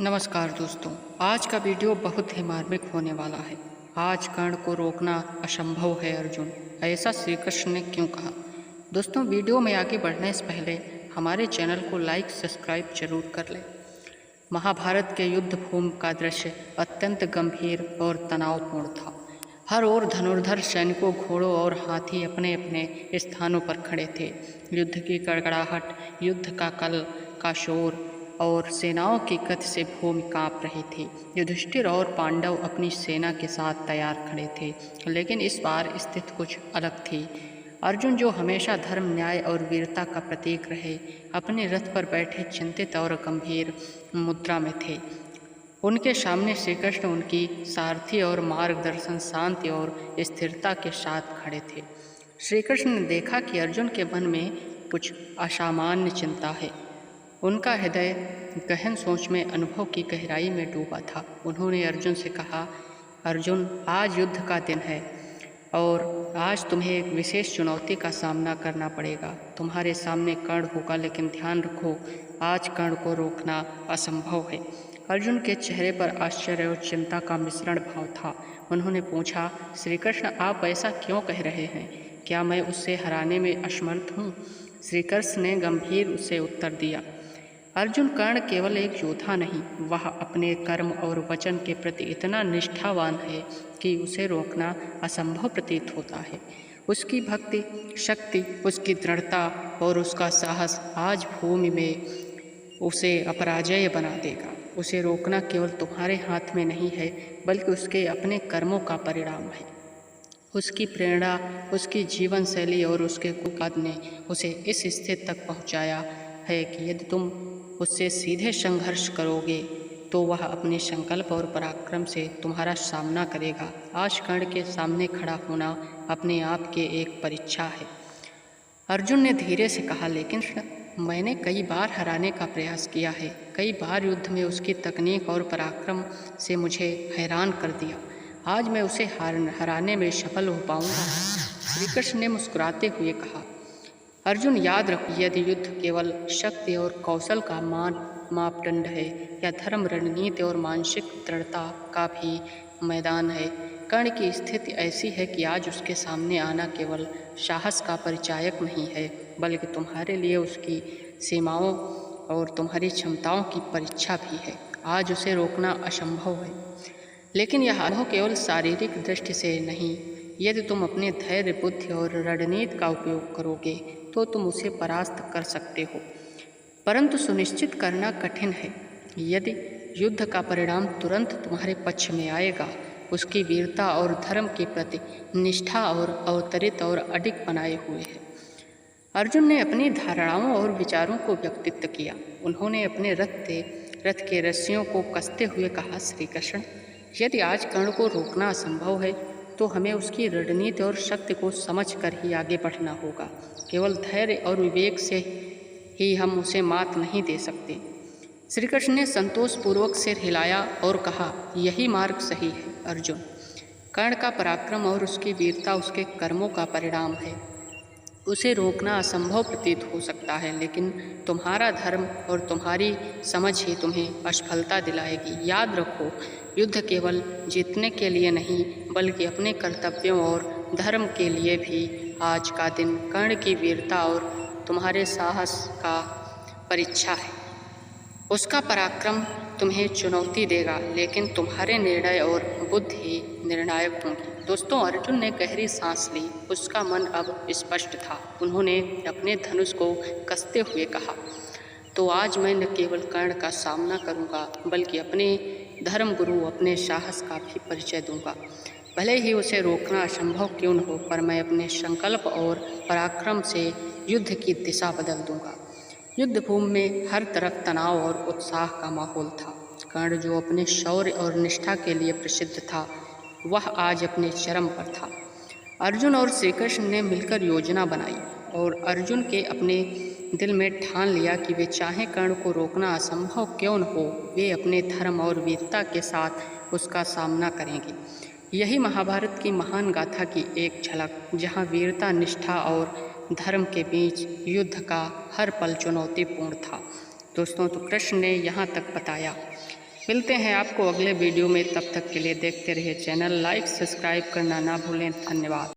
नमस्कार दोस्तों, आज का वीडियो बहुत ही मार्मिक होने वाला है। आज कर्ण को रोकना असंभव है अर्जुन, ऐसा श्री कृष्ण ने क्यों कहा। दोस्तों, वीडियो में आगे बढ़ने से पहले हमारे चैनल को लाइक सब्सक्राइब जरूर कर लें। महाभारत के युद्ध भूमि का दृश्य अत्यंत गंभीर और तनावपूर्ण था। हर ओर धनुर्धर सैनिकों, घोड़ों और हाथी अपने अपने स्थानों पर खड़े थे। युद्ध की कड़कड़ाहट, युद्ध का कल का शोर और सेनाओं की गति से भूमि कांप रही थी। युधिष्ठिर और पांडव अपनी सेना के साथ तैयार खड़े थे, लेकिन इस बार स्थिति कुछ अलग थी। अर्जुन, जो हमेशा धर्म, न्याय और वीरता का प्रतीक रहे, अपने रथ पर बैठे चिंतित और गंभीर मुद्रा में थे। उनके सामने श्री कृष्ण उनकी सारथी और मार्गदर्शन, शांति और स्थिरता के साथ खड़े थे। श्री कृष्ण ने देखा कि अर्जुन के मन में कुछ असामान्य चिंता है। उनका हृदय गहन सोच में, अनुभव की गहराई में डूबा था। उन्होंने अर्जुन से कहा, अर्जुन, आज युद्ध का दिन है और आज तुम्हें एक विशेष चुनौती का सामना करना पड़ेगा। तुम्हारे सामने कर्ण होगा, लेकिन ध्यान रखो, आज कर्ण को रोकना असंभव है। अर्जुन के चेहरे पर आश्चर्य और चिंता का मिश्रण भाव था। उन्होंने पूछा, श्री कृष्ण, आप ऐसा क्यों कह रहे हैं? क्या मैं उससे हराने में असमर्थ हूँ? श्री कृष्ण ने गंभीर उससे उत्तर दिया, अर्जुन, कर्ण केवल एक योद्धा नहीं, वह अपने कर्म और वचन के प्रति इतना निष्ठावान है कि उसे रोकना असंभव प्रतीत होता है। उसकी भक्ति, शक्ति, उसकी दृढ़ता और उसका साहस आज भूमि में उसे अपराजय बना देगा। उसे रोकना केवल तुम्हारे हाथ में नहीं है, बल्कि उसके अपने कर्मों का परिणाम है। उसकी प्रेरणा, उसकी जीवन शैली और उसके कुकाद ने उसे इस स्थिति तक पहुंचाया है कि यदि तुम उससे सीधे संघर्ष करोगे तो वह अपने संकल्प और पराक्रम से तुम्हारा सामना करेगा। आज कर्ण के सामने खड़ा होना अपने आप के एक परीक्षा है। अर्जुन ने धीरे से कहा, लेकिन मैंने कई बार हराने का प्रयास किया है। कई बार युद्ध में उसकी तकनीक और पराक्रम से मुझे हैरान कर दिया। आज मैं उसे हराने में सफल हो पाऊंगा। श्री कृष्ण ने मुस्कुराते हुए कहा, अर्जुन, याद रखो, यदि युद्ध केवल शक्ति और कौशल का मापदंड है या धर्म, रणनीति और मानसिक दृढ़ता का भी मैदान है। कर्ण की स्थिति ऐसी है कि आज उसके सामने आना केवल साहस का परिचायक नहीं है, बल्कि तुम्हारे लिए उसकी सीमाओं और तुम्हारी क्षमताओं की परीक्षा भी है। आज उसे रोकना असंभव है, लेकिन यह अनुभव केवल शारीरिक दृष्टि से नहीं। यदि तुम अपने धैर्य, बुद्धि और रणनीति का उपयोग करोगे तो तुम उसे परास्त कर सकते हो, परंतु सुनिश्चित करना कठिन है। यदि युद्ध का परिणाम तुरंत तुम्हारे पक्ष में आएगा, उसकी वीरता और धर्म के प्रति निष्ठा और अवतरित और अडिग बनाए हुए है। अर्जुन ने अपनी धारणाओं और विचारों को व्यक्तित्व किया। उन्होंने अपने रथ के रस्सियों को कसते हुए कहा, श्री कृष्ण, यदि आज कर्ण को रोकना असंभव है तो हमें उसकी रणनीति और शक्ति को समझकर ही आगे बढ़ना होगा। केवल धैर्य और विवेक से ही हम उसे मात नहीं दे सकते। श्री कृष्ण ने संतोषपूर्वक सिर हिलाया और कहा, यही मार्ग सही है अर्जुन। कर्ण का पराक्रम और उसकी वीरता उसके कर्मों का परिणाम है। उसे रोकना असंभव प्रतीत हो सकता है, लेकिन तुम्हारा धर्म और तुम्हारी समझ ही तुम्हें असफलता दिलाएगी। याद रखो, युद्ध केवल जीतने के लिए नहीं, बल्कि अपने कर्तव्यों और धर्म के लिए भी आज का दिन कर्ण की वीरता और तुम्हारे साहस का परीक्षा है। उसका पराक्रम तुम्हें चुनौती देगा, लेकिन तुम्हारे निर्णय और बुद्धि निर्णायक होंगी। दोस्तों, अर्जुन ने गहरी सांस ली। उसका मन अब स्पष्ट था। उन्होंने अपने धनुष को कसते हुए कहा, तो आज मैं न केवल कर्ण का सामना करूंगा, बल्कि अपने धर्म गुरु, अपने साहस का भी परिचय दूंगा। भले ही उसे रोकना असंभव क्यों न हो, पर मैं अपने संकल्प और पराक्रम से युद्ध की दिशा बदल दूंगा। युद्ध भूमि में हर तरफ तनाव और उत्साह का माहौल था। कर्ण, जो अपने शौर्य और निष्ठा के लिए प्रसिद्ध था, वह आज अपने चरम पर था। अर्जुन और श्री कृष्ण ने मिलकर योजना बनाई और अर्जुन के अपने दिल में ठान लिया कि वे चाहे कर्ण को रोकना असंभव क्यों न हो, वे अपने धर्म और वीरता के साथ उसका सामना करेंगे। यही महाभारत की महान गाथा की एक झलक, जहाँ वीरता, निष्ठा और धर्म के बीच युद्ध का हर पल चुनौतीपूर्ण था। दोस्तों, तो कृष्ण ने यहाँ तक बताया, मिलते हैं आपको अगले वीडियो में, तब तक के लिए देखते रहिए चैनल, लाइक सब्सक्राइब करना ना भूलें। धन्यवाद।